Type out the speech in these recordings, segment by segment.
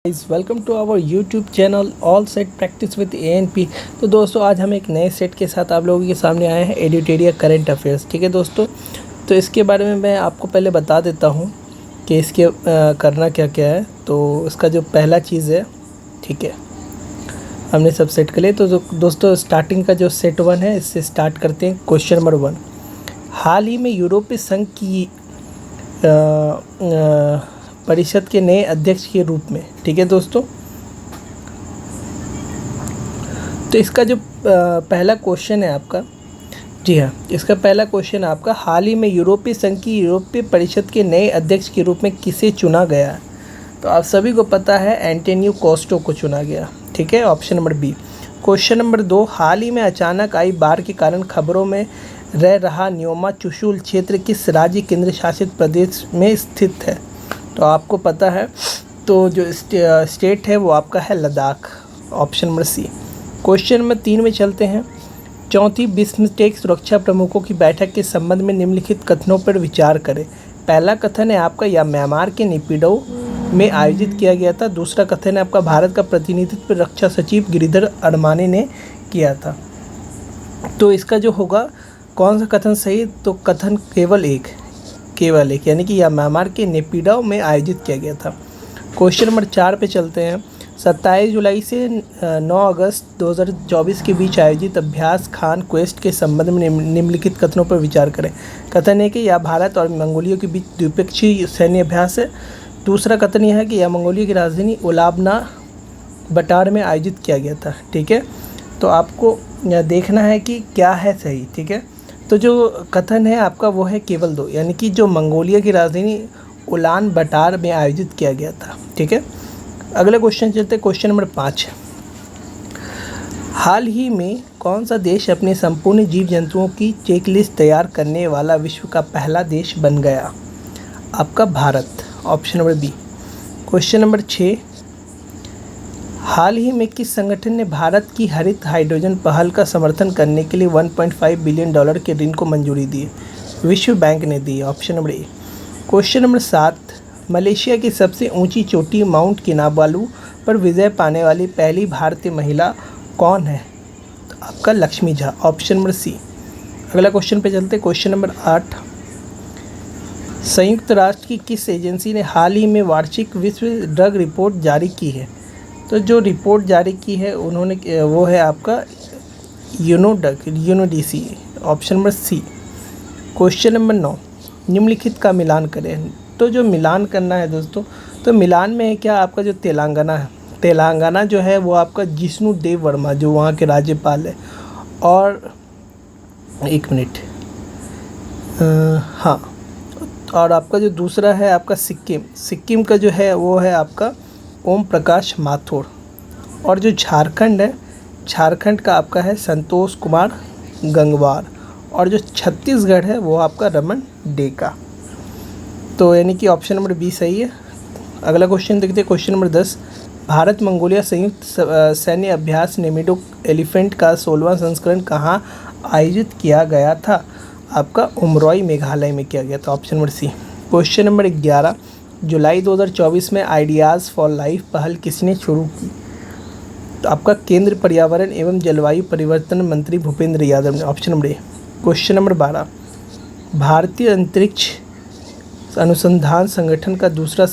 Welcome to our YouTube channel all set practice with ANP. तो दोस्तों आज हम एक नए सेट के साथ आप लोगों के सामने आए हैं, एडिटोरियल करंट अफेयर्स। ठीक है दोस्तों, तो इसके बारे में मैं आपको पहले बता देता हूं कि इसके करना क्या क्या है। तो इसका जो पहला चीज़ है, ठीक है, हमने सब सेट कर लिए। तो दोस्तों स्टार्टिंग का जो सेट 1 है, इससे स्टार्ट करते हैं। क्वेश्चन नंबर 1, हाल ही में यूरोपीय संघ की परिषद के नए अध्यक्ष के रूप में, ठीक है दोस्तों। तो इसका जो पहला क्वेश्चन है आपका, जी हाँ, इसका पहला क्वेश्चन है आपका, हाल ही में यूरोपीय संघ की यूरोपीय परिषद के नए अध्यक्ष के रूप में किसे चुना गया? तो आप सभी को पता है, एंटोनियो कोस्टा को चुना गया। ठीक है, option number B. Question number 2, हाल ही में अचानक आई बाढ़ के कारण खबरों में रह रहा न्योमा चुशुल क्षेत्र किस राज्य केंद्र शासित प्रदेश में स्थित है? तो आपको पता है, तो जो स्टेट है वो आपका है Ladakh, option number C. Question number 3 में चलते हैं। चौथी बिम्स्टेक सुरक्षा प्रमुखों की बैठक के संबंध में निम्नलिखित कथनों पर विचार करें। पहला कथन है आपका, यह म्यांमार के नेपिडो में आयोजित किया गया था। दूसरा कथन है आपका, भारत का प्रतिनिधित्व रक्षा सचिव गिरिधर अरमाने ने किया था। तो इसका जो होगा, कौन सा कथन सही? तो कथन केवल एक, यानी कि यह म्यांमार के नेपिडो में आयोजित किया गया था। क्वेश्चन नंबर 4 पे चलते हैं। 27 जुलाई से 9 अगस्त 2024 के बीच आयोजित अभ्यास खान क्वेस्ट के संबंध में निम्नलिखित कथनों पर विचार करें। कथन है कि यह भारत और मंगोलिया के बीच द्विपक्षीय सैन्य अभ्यास है। दूसरा कथन यह है कि यह मंगोलिया की राजधानी उलानबाटर में आयोजित किया गया था। ठीक है, तो आपको देखना है कि क्या है सही। ठीक है, तो जो कथन है आपका वो है केवल 2, यानी कि जो मंगोलिया की राजधानी उलानबाटर में आयोजित किया गया था। ठीक है, अगले क्वेश्चन चलते हैं। क्वेश्चन नंबर 5, हाल ही में कौन सा देश अपने संपूर्ण जीव जंतुओं की चेकलिस्ट तैयार करने वाला विश्व का पहला देश बन गया? आपका Bharat, option number B. Question number 6, हाल ही में किस संगठन ने भारत की हरित हाइड्रोजन पहल का समर्थन करने के लिए $1.5 बिलियन के ऋण को मंजूरी दी? विश्व बैंक ने दी, option number A. Question number 7, Malaysia की सबसे ऊंची चोटी माउंट किनाबालू पर विजय पाने वाली पहली भारतीय महिला कौन है? तो आपका Lakshmi Jha, option number C. अगला क्वेश्चन पे चलते। क्वेश्चन नंबर 8, संयुक्त राष्ट्र की किस एजेंसी ने हाल ही में वार्षिक विश्व ड्रग रिपोर्ट जारी की है? तो जो रिपोर्ट जारी की है उन्होंने, वो है आपका UNODC, option number C. Question number 9, निम्नलिखित का मिलान करें। तो जो मिलान करना है दोस्तों, तो मिलान में है क्या आपका जो तेलंगाना जो है वो आपका जिष्णु देव वर्मा जो वहाँ के राज्यपाल है, और एक मिनट, हाँ, और आपका जो दूसरा है आपका सिक्किम का जो है वो है आपका ओम प्रकाश माथुर, और जो झारखंड है, झारखंड का आपका है संतोष कुमार गंगवार, और जो छत्तीसगढ़ है वो आपका रमन डेका। तो यानी कि ऑप्शन नंबर बी सही है। अगला क्वेश्चन देखते हैं। क्वेश्चन नंबर 10, भारत मंगोलिया संयुक्त सैन्य अभ्यास नेमिडो एलिफेंट का 16वां संस्करण कहाँ आयोजित किया गया था? आपका उमरोई मेघालय में किया गया था, option number C. Question number 11, जुलाई 2024 में आइडियाज़ फॉर लाइफ पहल किसने शुरू की? तो आपका केंद्रीय पर्यावरण एवं जलवायु परिवर्तन मंत्री भूपेंद्र यादव ने, option number A. Question number 12, भारतीय अंतरिक्ष अनुसंधान संगठन का दूसरा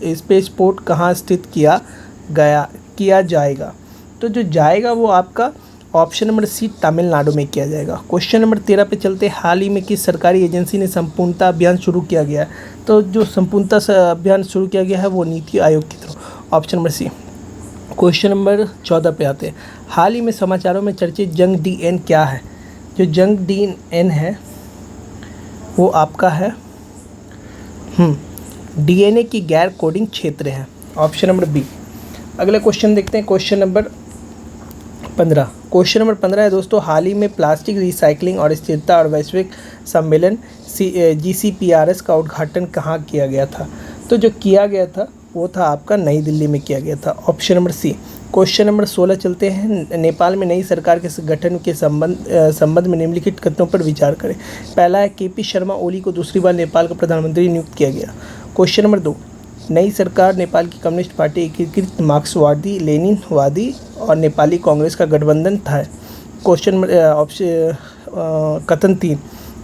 स्पेसपोर्ट कहाँ स्थित किया जाएगा? तो जो जाएगा वो आपका ऑप्शन नंबर सी, तमिलनाडु में किया जाएगा। क्वेश्चन नंबर 13 पे चलते। हाल ही में किस सरकारी एजेंसी ने संपूर्णता अभियान शुरू किया गया है? तो जो संपूर्णता अभियान शुरू किया गया है वो नीति आयोग की थ्रू, option number C. Question number 14 पे आते हैं। हाल ही में समाचारों में चर्चित जंग DN क्या है? जो जंग DN है वो आपका है DNA की गैर कोडिंग क्षेत्र है, ऑप्शन नंबर बी। अगला क्वेश्चन देखते हैं। Question number 15। क्वेश्चन नंबर 15 है दोस्तों, हाल ही में प्लास्टिक रिसाइकलिंग और स्थिरता और वैश्विक सम्मेलन GCPRS का उद्घाटन कहाँ किया गया था? तो जो किया गया था वो था आपका नई दिल्ली में किया गया था, option number C. Question number 16 चलते हैं। नेपाल में नई सरकार के गठन के संबंध में निम्नलिखित कथनों पर विचार करें। पहला है, KP शर्मा ओली को दूसरी बार नेपाल का प्रधानमंत्री नियुक्त किया गया। क्वेश्चन नंबर 2, नई सरकार नेपाल की कम्युनिस्ट पार्टी, एकीकृत मार्क्सवादी लेनिनवादी और नेपाली कांग्रेस का गठबंधन था। क्वेश्चन ऑप्शन कथन 3,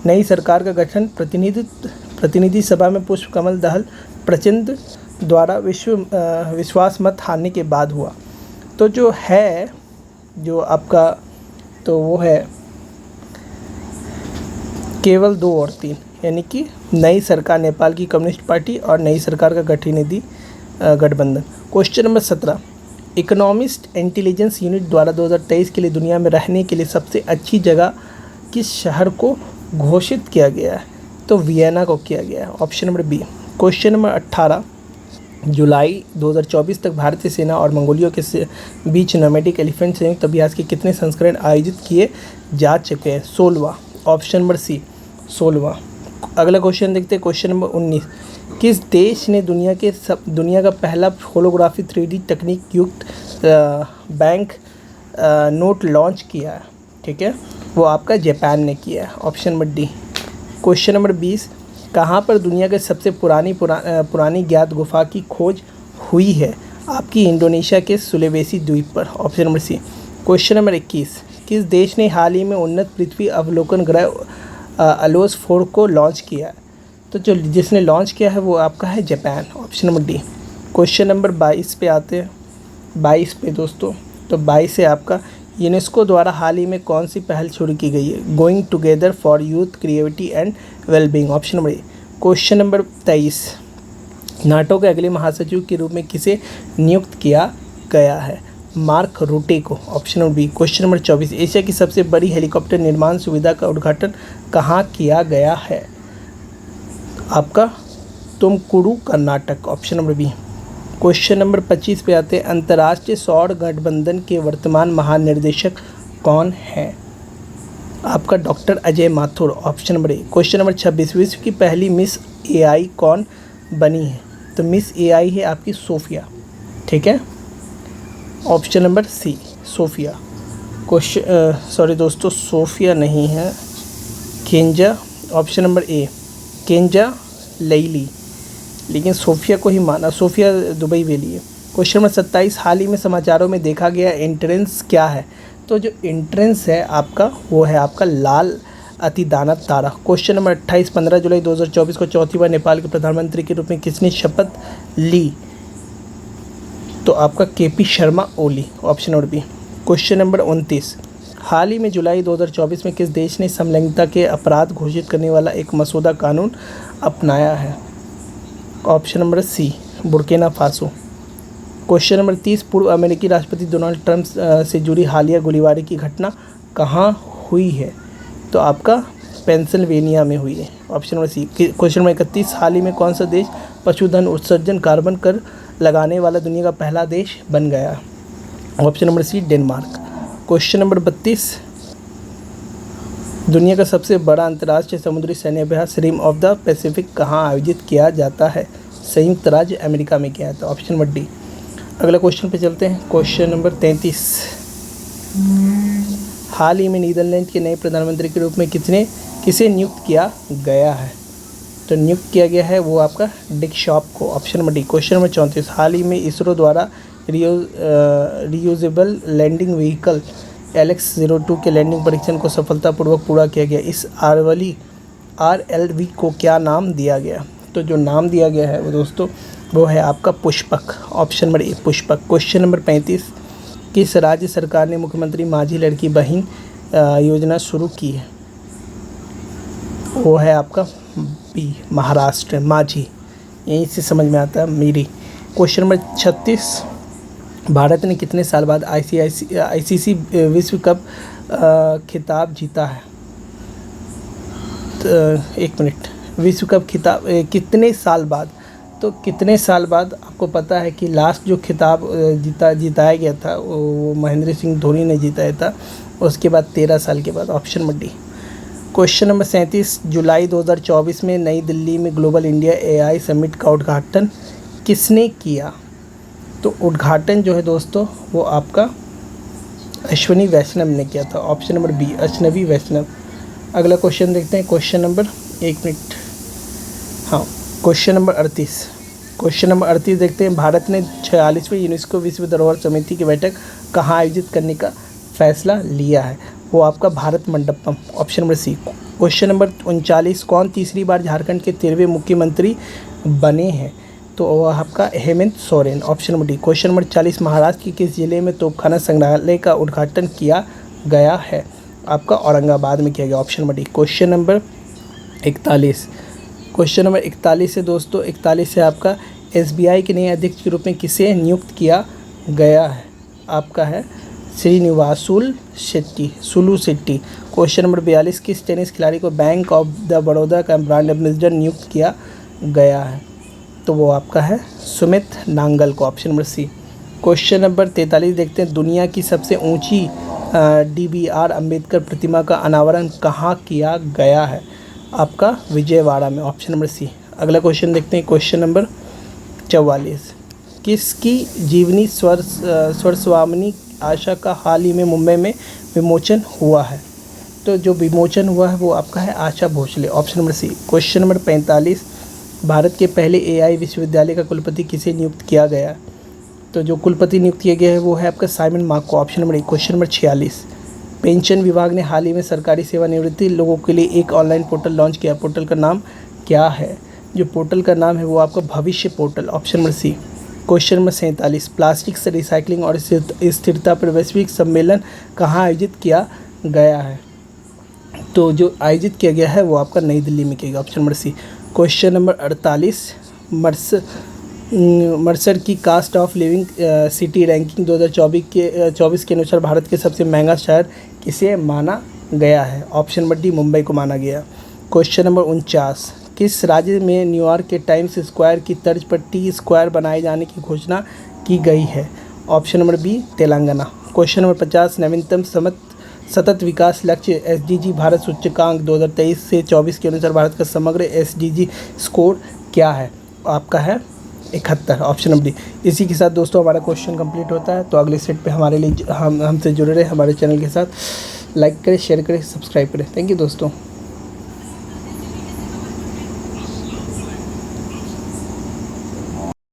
नई सरकार का गठन प्रतिनिधि सभा में पुष्प कमल दहल प्रचंड द्वारा विश्वास मत हारने के बाद हुआ। तो जो है जो आपका, तो वो है केवल 2 और 3, यानी कि नई सरकार नेपाल की कम्युनिस्ट पार्टी और नई सरकार का गठबंधन। Question number 17, economist intelligence unit द्वारा 2023 के लिए दुनिया में रहने के लिए सबसे अच्छी जगह किस शहर को घोषित किया गया है? तो वियना को किया गया है, option number B. Question number 18, जुलाई 2024 तक भारतीय सेना और मंगोलिया के बीच नोमैडिक एलिफेंट संयुक्त अभ्यास के कितने संस्करण आयोजित किए जा चुके हैं? 16वां, ऑप्शन नंबर सी 16वां। अगला क्वेश्चन देखते हैं, क्वेश्चन नंबर 19, किस देश ने दुनिया का पहला होलोग्राफी 3D तकनीक युक्त बैंक नोट लॉन्च किया है? ठीक है, वो आपका जापान ने किया है, option number D. Question number 20, कहाँ पर दुनिया के सबसे पुरानी ज्ञात गुफा की खोज हुई है? आपकी इंडोनेशिया के सुलेवेसी द्वीप पर, option number C. Question number 21, किस देश ने हाल ही में उन्नत पृथ्वी अवलोकन ग्रह अलोस 4 को लॉन्च किया है? तो जो जिसने लॉन्च किया है वो आपका है Japan, option number D. Question number 22 पे आते हैं, 22 पे दोस्तों, तो 22 है आपका, यूनेस्को द्वारा हाल ही में कौन सी पहल शुरू की गई है? Going together for youth creativity and wellbeing, option number A. Question number 23, NATO के अगले महासचिव के रूप में किसे नियुक्त किया गया है? मार्क रूटे को, option number B. Question number 24, Asia की सबसे बड़ी हेलीकॉप्टर निर्माण सुविधा का उद्घाटन कहाँ किया गया है? आपका Tumakuru Karnataka, option number B. Question number 25 पे आते हैं, अंतर्राष्ट्रीय सौर गठबंधन के वर्तमान महानिर्देशक कौन है? आपका doctor Ajay Mathur, option number A. Question number 26, विश्व की पहली मिस एआई कौन बनी है? तो मिस एआई है आपकी सोफिया, ठीक है, option number C Sophia. Sorry दोस्तों, सोफिया नहीं है, केंजा, ऑप्शन नंबर ए केंजा लैली, लेकिन सोफिया को ही माना, सोफिया दुबई वेली है। क्वेश्चन नंबर 27, हाल ही में समाचारों में देखा गया एंट्रेंस क्या है? तो जो एंट्रेंस है आपका वो है आपका लाल अतिदानव तारा। क्वेश्चन नंबर 28, 15 जुलाई 2024 को चौथी बार नेपाल के प्रधानमंत्री के रूप में किसने शपथ ली? तो आपका KP Sharma Oli, option number B. Question number 29, हाल ही में जुलाई 2024 में किस देश ने समलैंगिकता के अपराध घोषित करने वाला एक मसौदा कानून अपनाया है? Option number C Burkina Faso. Question number 30, पूर्व अमेरिकी राष्ट्रपति डोनाल्ड ट्रंप से जुड़ी हालिया गोलीबारी की घटना कहाँ हुई है? तो आपका पेंसिल्वेनिया में हुई है, option number C. Question number 31, हाल ही में कौन सा देश पशुधन उत्सर्जन कार्बन कर लगाने वाला दुनिया का पहला देश बन गया? Option number C Denmark. Question number 32, दुनिया का सबसे बड़ा अंतर्राष्ट्रीय समुद्री सैन्य अभ्यास रिम ऑफ द पैसिफिक कहाँ आयोजित किया जाता है? संयुक्त राज्य अमेरिका में किया जाता है, ऑप्शन नंबर डी। अगला क्वेश्चन पे चलते हैं, क्वेश्चन नंबर 33, हाल ही में नीदरलैंड के नए प्रधानमंत्री के रूप में किसे नियुक्त किया गया है? तो नियुक्त किया गया है वो आपका डिक शॉप को, option number D. Question number 34, हाल ही में इसरो द्वारा रियूजेबल लैंडिंग व्हीकल LX-02 के लैंडिंग परीक्षण को सफलतापूर्वक पूरा किया गया। इस RLV को क्या नाम दिया गया? तो जो नाम दिया गया है वो दोस्तों वो है आपका पुष्पक, ऑप्शन नंबर ए पुष्पक। क्वेश्चन नंबर 35, किस राज्य सरकार ने मुख्यमंत्री माझी लड़की बहन योजना शुरू की है? वो है आपका बी महाराष्ट्र, माझी, यहीं से समझ में आता है मेरी। क्वेश्चन नंबर 36, भारत ने कितने साल बाद ICC विश्व कप खिताब जीता है? तो एक मिनट, विश्व कप खिताब कितने साल बाद? तो कितने साल बाद आपको पता है कि लास्ट जो खिताब जिताया गया था वो महेंद्र सिंह धोनी ने जिताया था, उसके बाद 13 साल के बाद, option number D. Question number 37, जुलाई 2024 में नई दिल्ली में ग्लोबल इंडिया AI समिट का उद्घाटन किसने किया? तो उद्घाटन जो है दोस्तों वो आपका अश्विनी वैष्णव ने किया था, ऑप्शन नंबर बी अश्विनी वैष्णव। अगला क्वेश्चन देखते हैं, क्वेश्चन नंबर 1 मिनट, हाँ, क्वेश्चन नंबर 38, क्वेश्चन नंबर 38 देखते हैं, भारत ने 46वीं यूनेस्को विश्व धरोहर समिति की बैठक कहाँ आयोजित करने का फैसला लिया है? वो आपका Bharat Mandapam, option number C. Question number 39, कौन तीसरी बार झारखंड के 13वें मुख्यमंत्री बने हैं? तो वह आपका Hemant Soren, option number D. Question number 40, Maharashtra के किस जिले में तोपखाना संग्रहालय का उद्घाटन किया गया है? आपका औरंगाबाद में किया गया, option number D. Question number 41 से दोस्तों 41 से आपका एसबीआई के नए अध्यक्ष के रूप में किसे नियुक्त किया गया है? आपका है श्रीनिवासुलु शेट्टी। क्वेश्चन नंबर 42, किस टेनिस खिलाड़ी को बैंक ऑफ द बड़ौदा का ब्रांड एम्बेसडर नियुक्त किया गया है? तो वो आपका है सुमित नांगल को, option number C. Question number 43 देखते हैं, दुनिया की सबसे ऊंची डीबीआर अंबेडकर प्रतिमा का अनावरण कहाँ किया गया है? आपका विजयवाड़ा में, ऑप्शन नंबर सी। अगला क्वेश्चन देखते हैं, क्वेश्चन नंबर 44, किसकी जीवनी स्वरस्वामिनी आशा का हाल ही में मुंबई में विमोचन हुआ है? तो जो विमोचन हुआ है वो आपका है Asha Bhosle, option number C. Question number 45, Bharat के पहले एआई विश्वविद्यालय का कुलपति किसे नियुक्त किया गया? तो जो कुलपति नियुक्त किया गया है वो है आपका Simon Marco, option number A. Question number 46, pension विभाग ने हाल ही में सरकारी सेवानिवृत्ति लोगों के लिए एक ऑनलाइन पोर्टल लॉन्च किया, पोर्टल का नाम क्या है? जो पोर्टल का नाम है वो आपका Bhavishya portal, option number C. Question number 47, plastic से रिसाइकलिंग और स्थिरता पर वैश्विक सम्मेलन कहाँ आयोजित किया गया है? तो जो आयोजित किया गया है वो आपका नई दिल्ली में किया गया, option number C. Question number 48, Mercer की cost of living city ranking 2024 के अनुसार भारत के सबसे महंगा शहर किसे माना गया है? ऑप्शन नंबर डी, मुंबई को माना गया। क्वेश्चन नंबर 49, किस राज्य में न्यूयॉर्क के टाइम्स स्क्वायर की तर्ज पर टी स्क्वायर बनाए जाने की घोषणा की गई है? Option number B, Telangana. Question number 50, नवीनतम सतत विकास लक्ष्य एसडीजी भारत सूचकांक 2023 से 24 के अनुसार भारत का समग्र एसडीजी स्कोर क्या है? आपका है 71, ऑप्शन नंबर डी। इसी के साथ दोस्तों हमारा क्वेश्चन कंप्लीट होता है। तो अगले सेट पे हमारे लिए हमसे जुड़े रहे, हमारे चैनल के साथ लाइक करें, शेयर करें, सब्सक्राइब करें। थैंक यू दोस्तों।